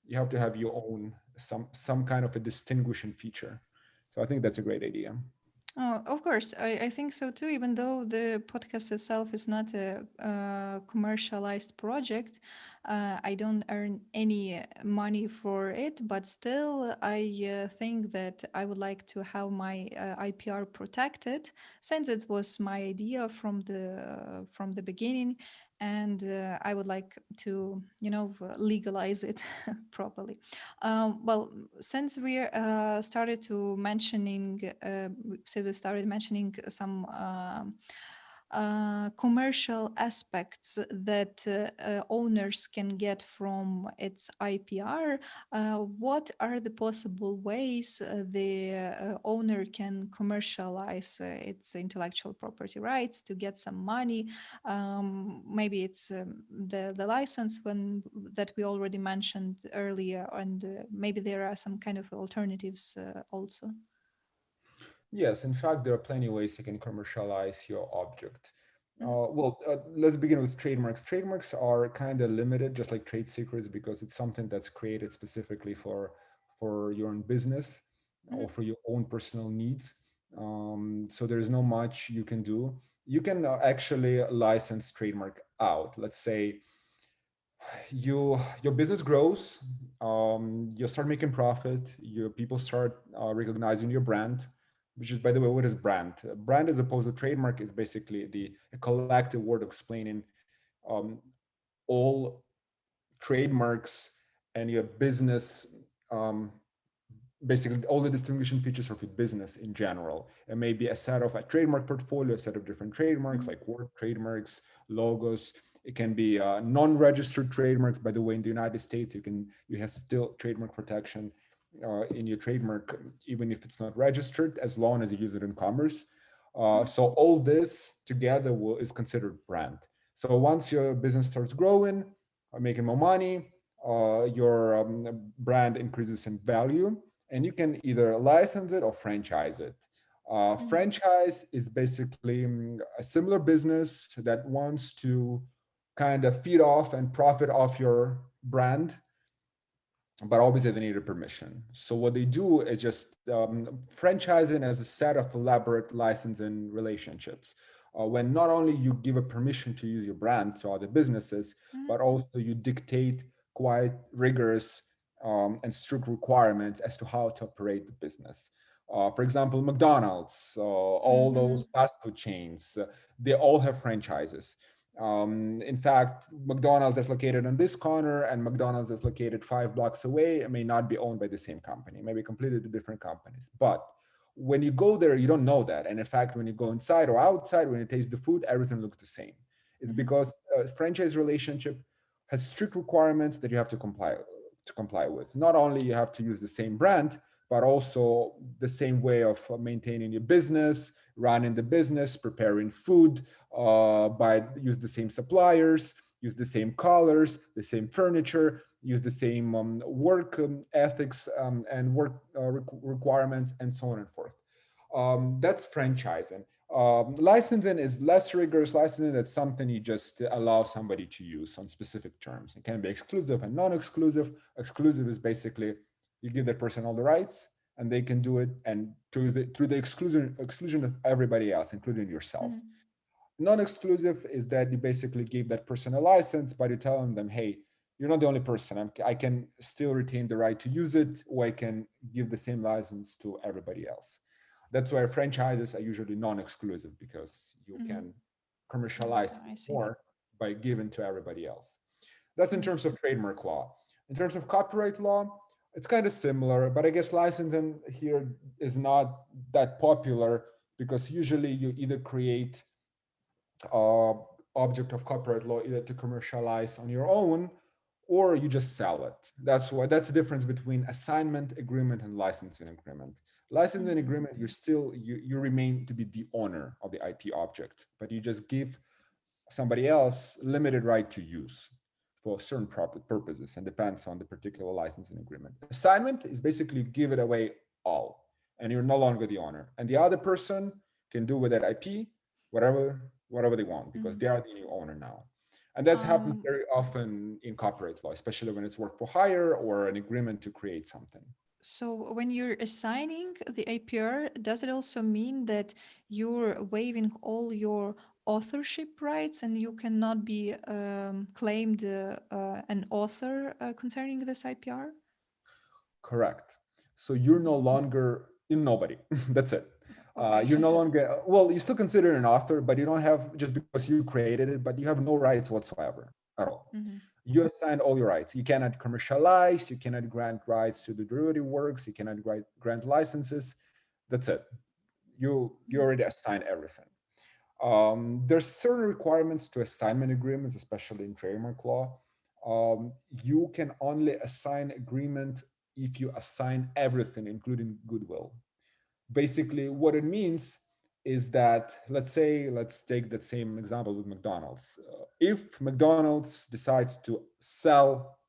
C: you have to have your own some kind of a distinguishing feature. So I think that's a great idea.
B: Oh, of course, I think so too. Even though the podcast itself is not a commercialized project, I don't earn any money for it. But still, I think that I would like to have my IPR protected, since it was my idea from the beginning, and I would like to, legalize it properly. Well, since we started to mentioning, so we started mentioning some commercial aspects that owners can get from its IPR. What are the possible ways the owner can commercialize its intellectual property rights to get some money? Maybe it's the license when that we already mentioned earlier, and maybe there are some kind of alternatives also.
C: Yes, in fact, there are plenty of ways you can commercialize your object.
B: Mhm.
C: Let's begin with trademarks. Trademarks are kind of limited, just like trade secrets, because it's something that's created specifically for your own business or
B: Mhm.
C: for your own personal needs. So there's no much you can do. You can actually license trademark out. Let's say your business grows, you start making profit, your people start recognizing your brand, which is, by the way, what is brand? Brand, as opposed to trademark, is basically the a collective word explaining um, all trademarks and your business, um, basically all the distinguishing features of your business in general. It may be a set of a trademark portfolio, a set of different trademarks
B: Mhm.
C: like word trademarks, logos, It can be non-registered trademarks. By the way, in the United States, you have still trademark protection in your trademark, even if it's not registered, as long as you use it in commerce. So all this together is considered brand. So once your business starts growing, making more money, your brand increases in value, and you can either license it or franchise it. Franchise is basically a similar business that wants to kind of feed off and profit off your brand, but obviously they need a permission. So what they do is just franchising as a set of elaborate licensing relationships. When not only you give a permission to use your brand to other businesses, but also you dictate quite rigorous and strict requirements as to how to operate the business. For example, McDonald's, all those fast food chains, they all have franchises. In fact, McDonald's that's located on this corner and McDonald's that's located 5 blocks away may not be owned by the same company, maybe completely different companies. But when you go there, you don't know that. And in fact, when you go inside or outside, when you taste the food, everything looks the same. It's because a franchise relationship has strict requirements that you have to comply with. Not only you have to use the same brand, but also the same way of maintaining your business, running the business, preparing food, by use the same suppliers, use the same colors, the same furniture, use the same work ethics and work requirements, and so on and forth. That's franchising. Licensing is less rigorous. Licensing is something you just allow somebody to use on specific terms. It can be exclusive and non-exclusive. Exclusive is basically you give that person all the rights and they can do it, and through the exclusion of everybody else, including yourself. Non-exclusive is that you basically give that person a license, but you're telling them, hey, you're not the only person. I can still retain the right to use it, or I can give the same license to everybody else. That's why franchises are usually non-exclusive, because you can commercialize
B: I see.
C: more by giving to everybody else. That's in terms of trademark law. In terms of copyright law, it's kind of similar, but I guess licensing here is not that popular, because usually you either create object of copyright law either to commercialize on your own, or you just sell it. That's the difference between assignment agreement and licensing agreement. Licensing agreement, you remain to be the owner of the IP object, but you just give somebody else limited right to use for certain purposes, and depends on the particular licensing agreement. Assignment is basically give it away all, and you're no longer the owner, and the other person can do with that IP whatever they want, because they are the new owner now. And that happens very often in copyright law, especially when it's work for hire or an agreement to create something.
B: So when you're assigning the APR, does it also mean that you're waiving all your authorship rights and you cannot be claimed an author concerning this IPR?
C: Correct. So you're no longer in nobody. That's it.
B: Okay.
C: You're no longer, well, you still consider an author, but you don't have, just because you created it, but you have no rights whatsoever at all. You assigned all your rights. You cannot commercialize, you cannot grant rights to the derivative works, you cannot grant licenses. That's it. You already assigned everything. There's certain requirements to assignment agreements, especially in trademark law. You can only assign agreement if you assign everything, including goodwill. Basically, what it means is that, let's take that same example with McDonald's. If McDonald's decides to sell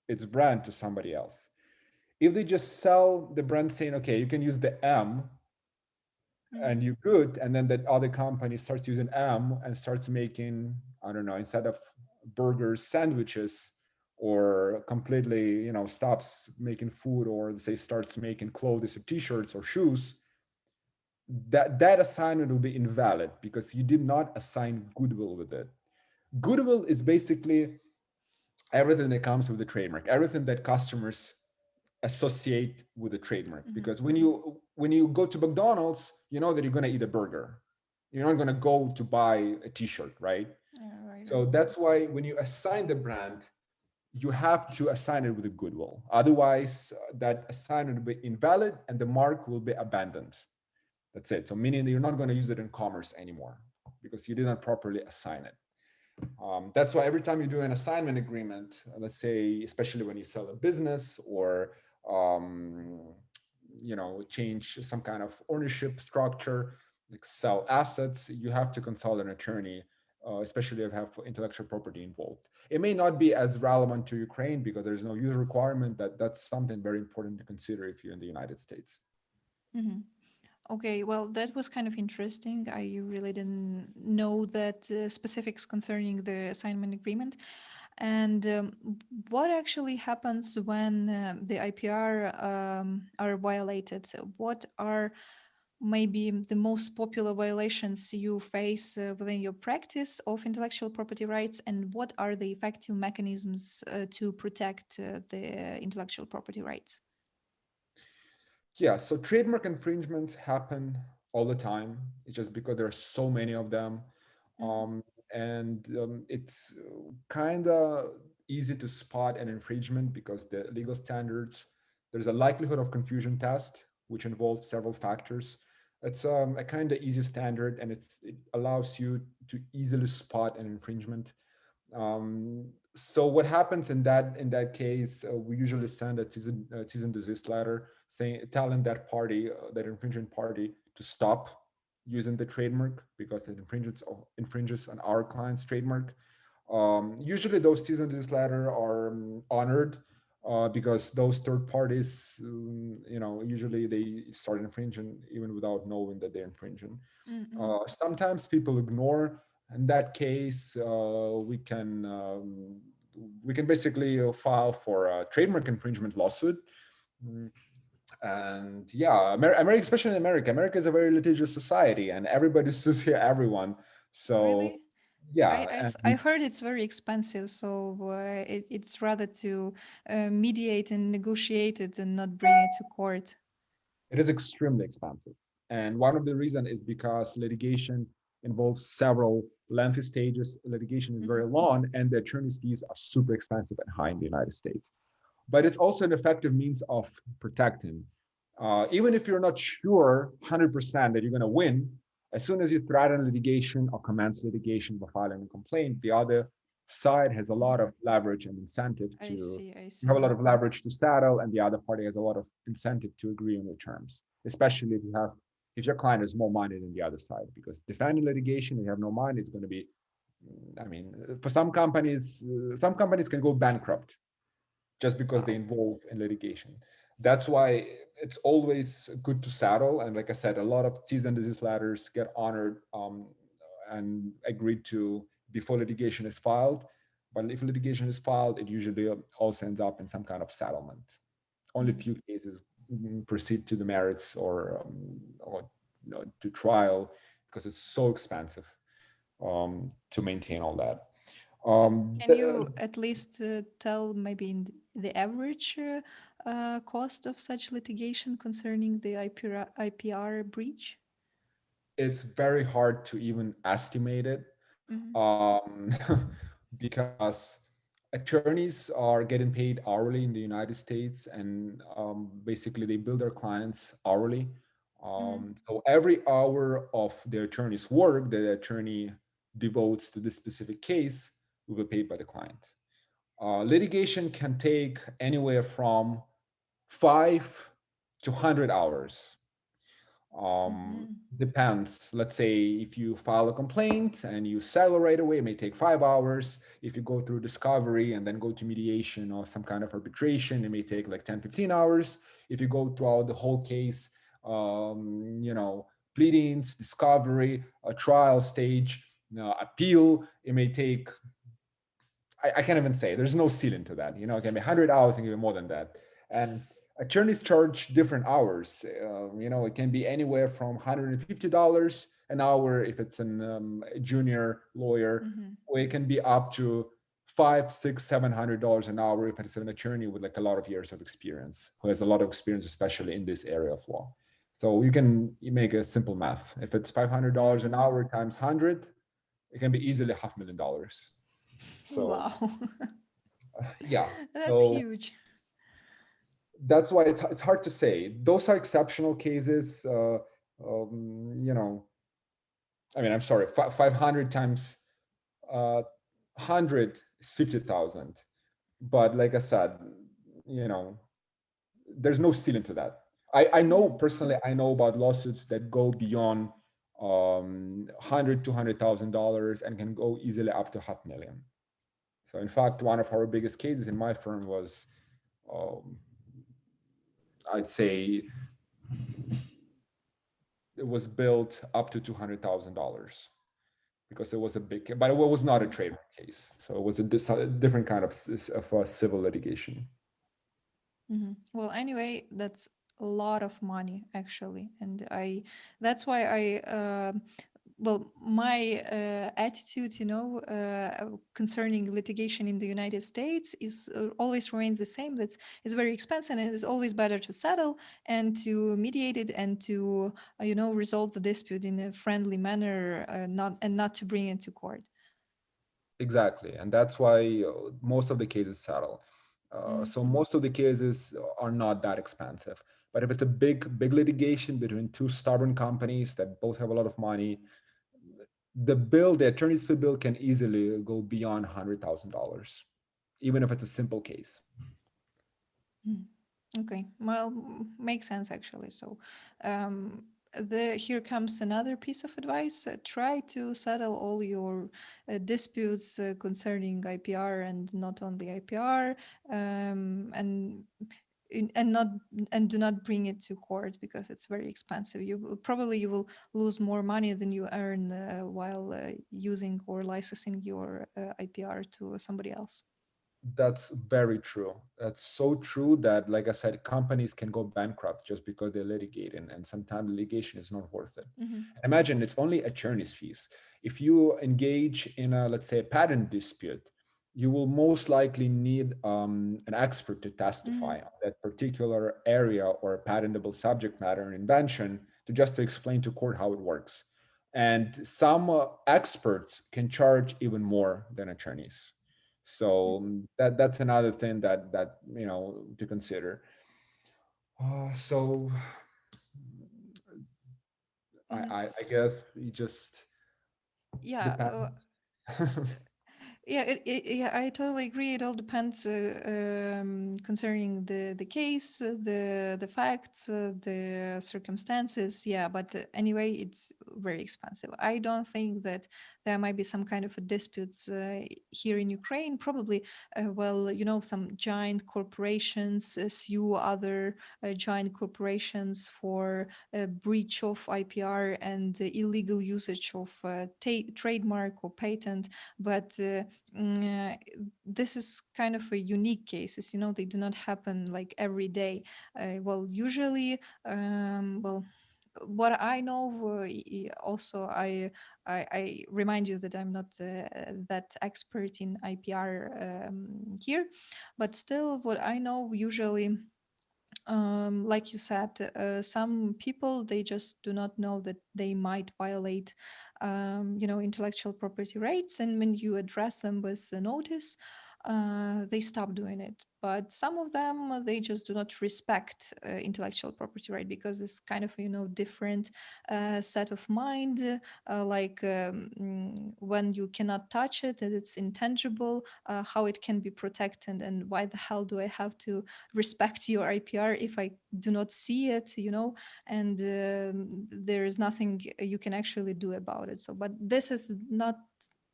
C: its brand to somebody else, if they just sell the brand saying, okay, you can use the M and you're good, and then that other company starts using M and starts making, I don't know, instead of burgers, sandwiches, or completely, stops making food, or say starts making clothes or t-shirts or shoes, that assignment will be invalid, because you did not assign goodwill with it. Goodwill is basically everything that comes with the trademark, everything that customers associate with the trademark. Because when you go to McDonald's, you know that you're going to eat a burger. You're not going to go to buy a t-shirt, right?
B: Right.
C: So that's why when you assign the brand, you have to assign it with a goodwill. Otherwise, that assignment will be invalid and the mark will be abandoned. That's it. So meaning that you're not going to use it in commerce anymore, because you did not properly assign it. That's why every time you do an assignment agreement, let's say, especially when you sell a business or change some kind of ownership structure, like sell assets, you have to consult an attorney, especially if you have intellectual property involved. It may not be as relevant to Ukraine because there's no user requirement. That's something very important to consider if you're in the United States.
B: Mhm. Okay, well, that was kind of interesting. I really didn't know that specifics concerning the assignment agreement. And what actually happens when the IPR are violated? So what are maybe the most popular violations you face within your practice of intellectual property rights, and what are the effective mechanisms to protect the intellectual property rights?
C: Yeah, so trademark infringements happen all the time. It's just because there are so many of them.
B: Mhm.
C: And it's kind of easy to spot an infringement because the legal standards, there's a likelihood of confusion test, which involves several factors. It's a kind of easy standard, and it allows you to easily spot an infringement. So what happens in that case? We usually send a cease and desist letter saying telling that party, that infringing party, to stop using the trademark because it infringes on our client's trademark. Usually, those cease and desist letter are honored because those third parties, usually they start infringing even without knowing that they're infringing.
B: Mhm.
C: Sometimes people ignore. In that case, we can basically file for a trademark infringement lawsuit. Mm, And yeah, America, especially in America is a very litigious society, and everybody sues here everyone. So
B: Really?
C: yeah,
B: I
C: and
B: heard it's very expensive, so it's rather to mediate and negotiate it and not bring it to court.
C: it is extremely expensive. And one of the reasons is because litigation involves several lengthy stages. Litigation is very
B: Mhm.
C: long, and the attorney's fees are super expensive and high in the United States. But it's also an effective means of protecting. Even if you're not sure 100% that you're going to win, as soon as you threaten litigation or commence litigation by filing a complaint, the other side has a lot of
B: Mhm.
C: leverage and incentive
B: I
C: to
B: see, I
C: you have a
B: see.
C: lot of leverage to settle, and the other party has a lot of incentive to agree on the terms, especially if your client has more money than the other side, because defending litigation, you have no money, it's going to be, I mean, for some companies can go bankrupt just because they
B: Wow.
C: involve in litigation. That's why it's always good to settle. And like I said, a lot of cease and desist letters get honored and agreed to before litigation is filed. But if litigation is filed, it usually also ends up in some kind of settlement. Only
B: Mhm.
C: few cases proceed to the merits or to trial because it's so expensive to maintain all that.
B: Can
C: The,
B: you at least tell maybe in the average cost of such litigation concerning the IPR breach?
C: it's very hard to even estimate it
B: Mhm.
C: um, because attorneys are getting paid hourly in the United States, and basically they bill their clients hourly.
B: Mhm.
C: So every hour of the attorney's work that the attorney devotes to this specific case will be paid by the client. Litigation can take anywhere from 5 to 100 hours.
B: Mhm.
C: Depends. Let's say if you file a complaint and you settle right away, it may take 5 hours. If you go through discovery and then go to mediation or some kind of arbitration, it may take like 10, 15 hours. If you go throughout the whole case, pleadings, discovery, a trial stage, appeal, it may take, I can't even say. There's no ceiling to that. It can be 100 hours and even more than that. And attorneys charge different hours. It can be anywhere from $150 an hour if it's a junior lawyer,
B: Mhm.
C: or it can be up to five, six, $700 an hour if it's an attorney with like a lot of years of experience, who has a lot of experience, especially in this area of law. So you make a simple math. If it's $500 an
B: Mhm.
C: hour times 100, it can be easily $500,000. So
B: Wow.
C: yeah,
B: That's
C: so
B: huge.
C: that's why it's hard to say. Those are exceptional cases. Um, you know, I mean, I'm sorry, 500 times 100 is 50,000. But like I said, you know, there's no ceiling to that. I know
B: Mhm.
C: personally, I know about lawsuits that go beyond 100, $200,000 and can go easily up to half million. So in fact, one of our biggest cases in my firm was, um, I'd say it was built up to $200,000 because it was a big, but it was not a trademark case. So it was a different kind of, civil litigation.
B: Well, anyway, that's a lot of money actually, and that's why well, my attitude, concerning litigation in the United States is always remains the same. That's it's very expensive, and it's always better to settle and to mediate it and to resolve the dispute in a friendly manner, not to bring it to court.
C: Exactly, and that's why most of the cases settle.
B: Mm-hmm.
C: So most of the cases are not that expensive. But if it's a big litigation between two stubborn companies that both have a lot of money, the attorney's fee bill can easily go beyond $100,000, even if it's a simple case.
B: Mm. Okay, well, makes sense actually. So, um, here comes another piece of advice. Try to settle all your disputes concerning IPR and not only IPR, and not and do not bring it to court because it's very expensive. You will lose more money than you earn while using or licensing your IPR to somebody else.
C: That's very true. That's so true that, like I said, companies can go bankrupt just because they litigate, and sometimes litigation is not worth it.
B: Hmm.
C: Imagine it's only attorney's fees. If you engage in a, let's say, a patent dispute, you will most likely need an expert to testify
B: Hmm.
C: on that particular area or patentable subject matter and invention to just to explain to court how it works. And some experts can charge even more than attorneys. So that's another thing that to consider. So
B: Hmm.
C: I guess it just
B: Yeah.
C: depends.
B: Yeah, yeah, I totally agree. It all depends concerning the case, the facts, the circumstances. Yeah, but anyway, it's very expensive. I don't think that there might be some kind of a disputes here in Ukraine. Probably, well, some giant corporations sue other giant corporations for breach of IPR and illegal usage of trademark or patent, but this is kind of a unique cases. They do not happen like every day. Well, usually, well, what I know, also I remind you that I'm not that expert in IPR here, but still, what I know usually, like you said, some people they just do not know that they might violate, intellectual property rights, and when you address them with a notice, they stop doing it. But some of them, they just do not respect intellectual property right because it's kind of different set of mind. Like when you cannot touch it and it's intangible, how it can be protected, and why the hell do I have to respect your IPR if I do not see it, and there is nothing you can actually do about it. So, but this is not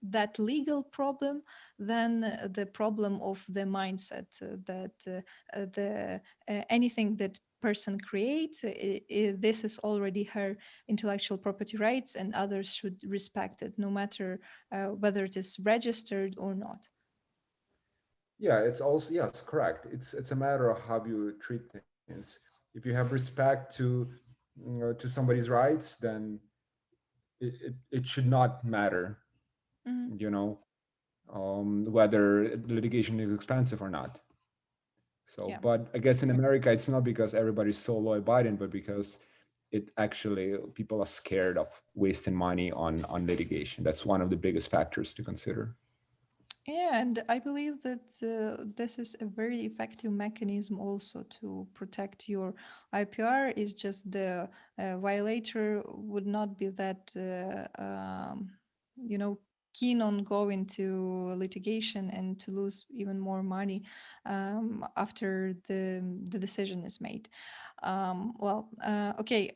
B: that legal problem than the problem of the mindset that the anything that person creates, this is already her intellectual property rights, and others should respect it no matter whether it is registered or not.
C: Yeah, it's also, yes, correct. It's a matter of how you treat things. If you have respect to somebody's rights, then it should not matter,
B: Mhm.
C: you know, whether litigation is expensive or not. So,
B: Yeah.
C: but I guess in America, it's not because everybody's so law-abiding, but because it actually people are scared of wasting money on litigation. That's one of the biggest factors to consider.
B: Yeah, and I believe that this is a very effective mechanism also to protect your IPR. Is just the violator would not be that, you know, keen on going to litigation and to lose even more money after the decision is made. Okay.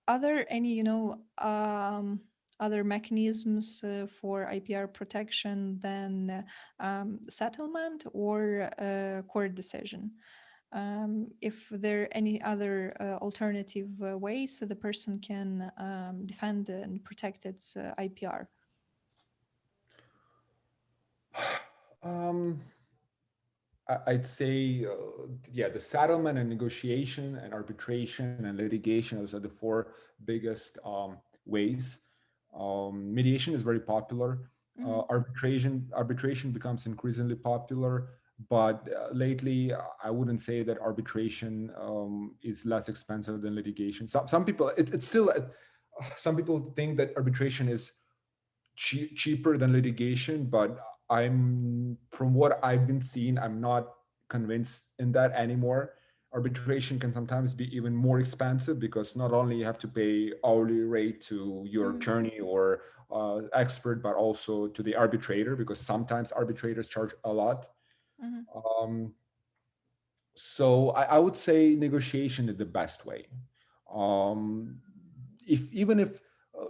B: Are there any, other mechanisms for IPR protection than settlement or court decision? If there are any other alternative ways the person can defend and protect its IPR?
C: Um, I'd say, yeah, the settlement and negotiation and arbitration and litigation, those are the four biggest ways. Mediation is very popular.
B: Mm-hmm.
C: Arbitration becomes increasingly popular, but lately I wouldn't say that arbitration is less expensive than litigation. Some people, it's still, some people think that arbitration is cheaper than litigation, but I'm from what I've been seeing, I'm not convinced in that anymore. Arbitration can sometimes be even more expensive because not only you have to pay hourly rate to your
B: Mm-hmm.
C: attorney or expert, but also to the arbitrator, because sometimes arbitrators charge a lot.
B: Mm-hmm.
C: Um, so I would say negotiation is the best way. Um, if even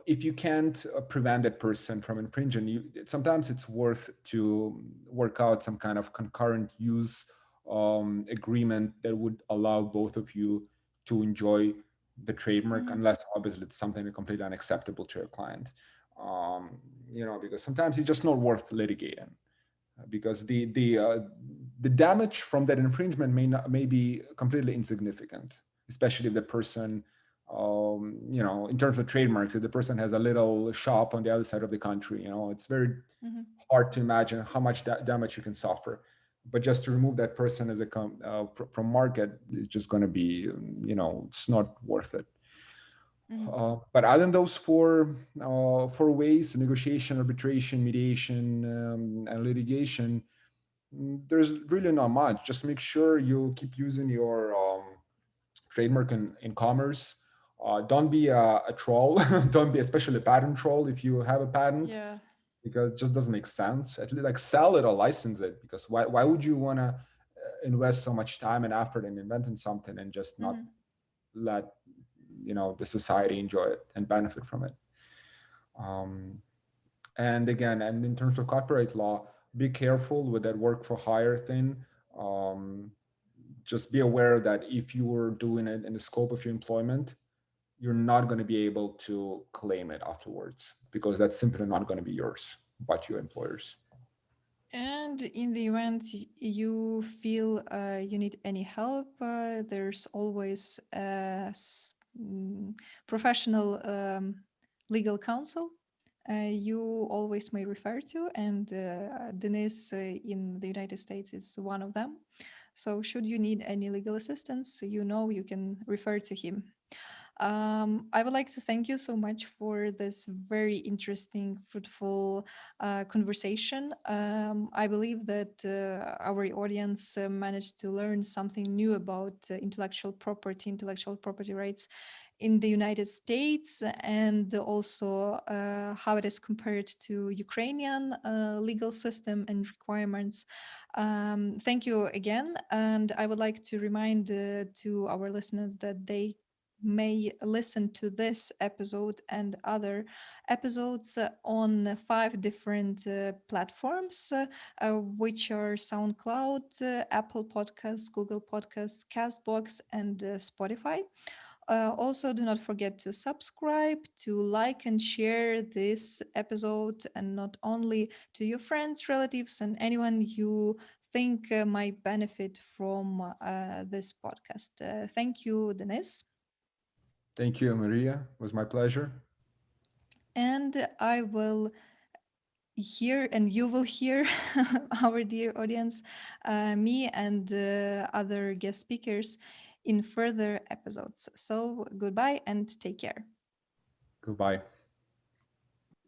C: if you can't prevent that person from infringing, sometimes it's worth to work out some kind of concurrent use agreement that would allow both of you to enjoy the trademark,
B: Mm-hmm.
C: unless obviously it's something completely unacceptable to your client. Because sometimes it's just not worth litigating because the damage from that infringement may be completely insignificant, especially if the person, in terms of trademarks, if the person has a little shop on the other side of the country, it's very
B: Mm-hmm.
C: hard to imagine how much damage you can suffer. But just to remove that person as from market is just going to be, it's not worth it.
B: Mm-hmm.
C: But other than those four ways, negotiation, arbitration, mediation, and litigation, there's really not much. Just make sure you keep using your trademark in commerce. Don't be a troll. Don't be especially a patent troll if you have a patent,
B: Yeah.
C: because it just doesn't make sense. At least like sell it or license it, because why would you want to invest so much time and effort in inventing something and just not
B: Mm-hmm.
C: let the society enjoy it and benefit from it? Um, and again, and in terms of copyright law, be careful with that work for hire thing. Um, just be aware that if you were doing it in the scope of your employment, you're not going to be able to claim it afterwards because that's simply not going to be yours, but your employer's.
B: And in the event you feel you need any help, there's always a professional legal counsel you always may refer to, and Denys in the United States is one of them. So, should you need any legal assistance, you can refer to him. I would like to thank you so much for this very interesting, fruitful conversation. I believe that our audience managed to learn something new about intellectual property rights in the United States, and also how it is compared to Ukrainian legal system and requirements. Thank you again, and I would like to remind to our listeners that they may listen to this episode and other episodes on 5 different platforms, which are SoundCloud, Apple Podcasts, Google Podcasts, Castbox, and Spotify. Also, do not forget to subscribe, to like and share this episode, and not only to your friends, relatives, and anyone you think might benefit from this podcast. Thank you, Denys.
C: Thank you, Maria. It was my pleasure.
B: And I will hear, and you will hear, our dear audience, me and other guest speakers in further episodes. So, goodbye and take care.
C: Goodbye.